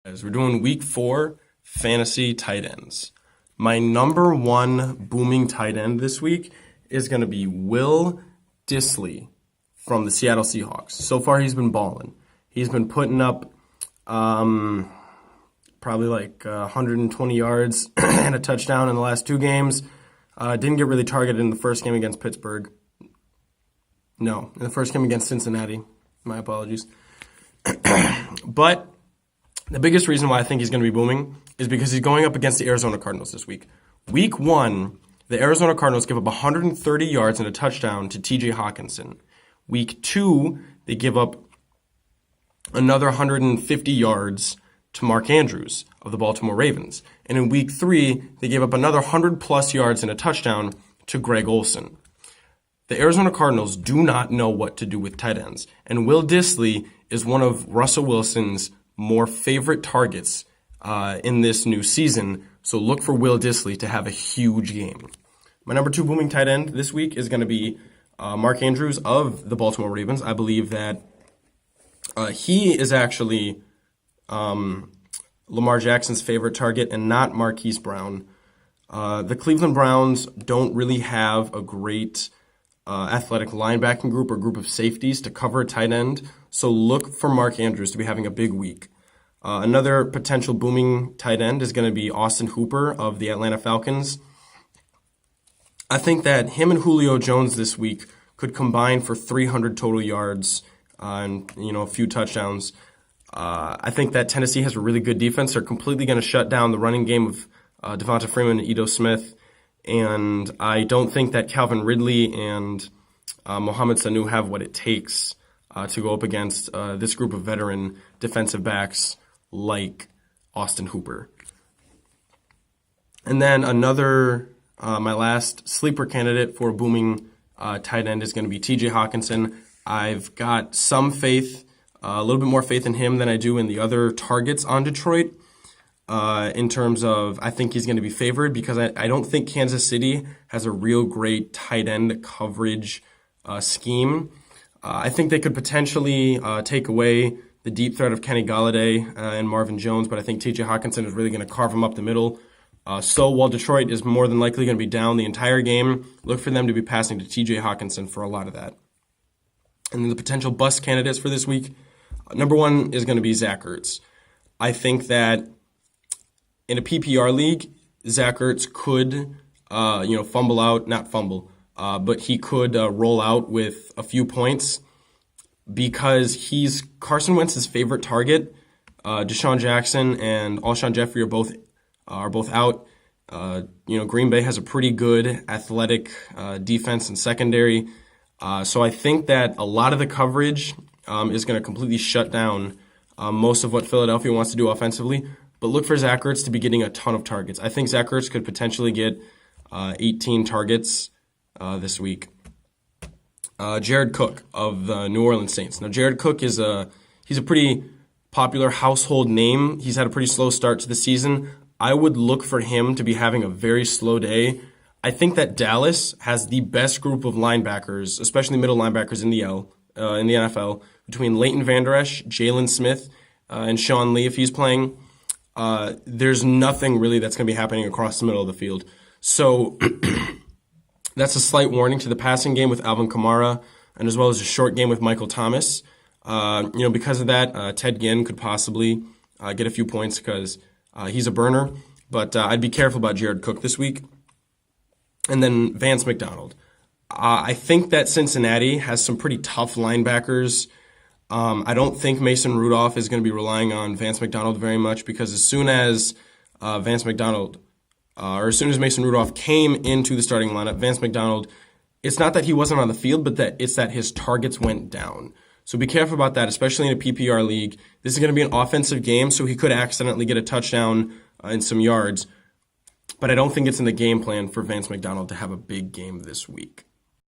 As we're doing week 4 fantasy tight ends. My number one booming tight end this week is going to be Will Dissly from the Seattle Seahawks. So far, he's been balling. He's been putting up probably like 120 yards and a touchdown in the last 2 games. Didn't get really targeted in the first game against Pittsburgh. No, in the first game against Cincinnati. My apologies. But the biggest reason why I think he's going to be booming is because he's going up against the Arizona Cardinals this week. Week 1, the Arizona Cardinals give up 130 yards and a touchdown to TJ Hawkinson. Week 2, they give up another 150 yards to Mark Andrews of the Baltimore Ravens. And in week 3, they gave up another 100-plus yards and a touchdown to Greg Olsen. The Arizona Cardinals do not know what to do with tight ends, and Will Dissly is one of Russell Wilson's more favorite targets in this new season, so look for Will Dissly to have a huge game. My number 2 booming tight end this week is going to be Mark Andrews of the Baltimore Ravens. I believe that he is actually Lamar Jackson's favorite target and not Marquise Brown. The Cleveland Browns don't really have a great athletic linebacking group or group of safeties to cover a tight end, so look for Mark Andrews to be having a big week. Another potential booming tight end is going to be Austin Hooper of the Atlanta Falcons. I think that him and Julio Jones this week could combine for 300 total yards and a few touchdowns. I think that Tennessee has a really good defense. They're completely going to shut down the running game of Devonta Freeman and Ito Smith. And I don't think that Calvin Ridley and Mohamed Sanu have what it takes to go up against this group of veteran defensive backs like Austin Hooper. And then my last sleeper candidate for booming tight end is going to be TJ Hawkinson. I've got some faith, a little bit more faith in him than I do in the other targets on Detroit. In terms of, I think he's going to be favored because I don't think Kansas City has a real great tight end coverage scheme. I think they could potentially take away the deep threat of Kenny Golladay and Marvin Jones, but I think TJ Hawkinson is really going to carve him up the middle. So while Detroit is more than likely going to be down the entire game, look for them to be passing to TJ Hawkinson for a lot of that. And then the potential bust candidates for this week, number 1 is going to be Zach Ertz. I think that in a PPR league, Zach Ertz could, but he could roll out with a few points because he's Carson Wentz's favorite target. Deshaun Jackson and Alshon Jeffrey are both out. Green Bay has a pretty good athletic defense and secondary, so I think that a lot of the coverage is going to completely shut down most of what Philadelphia wants to do offensively. But look for Zach Ertz to be getting a ton of targets. I think Zach Ertz could potentially get 18 targets this week. Jared Cook of the New Orleans Saints. Now, Jared Cook he's a pretty popular household name. He's had a pretty slow start to the season. I would look for him to be having a very slow day. I think that Dallas has the best group of linebackers, especially middle linebackers in the NFL, between Leighton Vander Esch, Jalen Smith, and Sean Lee if he's playing. There's nothing really that's going to be happening across the middle of the field. So that's a slight warning to the passing game with Alvin Kamara, and as well as a short game with Michael Thomas. Because of that, Ted Ginn could possibly get a few points because he's a burner. But I'd be careful about Jared Cook this week. And then Vance McDonald. I think that Cincinnati has some pretty tough linebackers. I don't think Mason Rudolph is going to be relying on Vance McDonald very much because as soon as Mason Rudolph came into the starting lineup, Vance McDonald, it's not that he wasn't on the field, but it's that his targets went down. So be careful about that, especially in a PPR league. This is going to be an offensive game, so he could accidentally get a touchdown and some yards. But I don't think it's in the game plan for Vance McDonald to have a big game this week.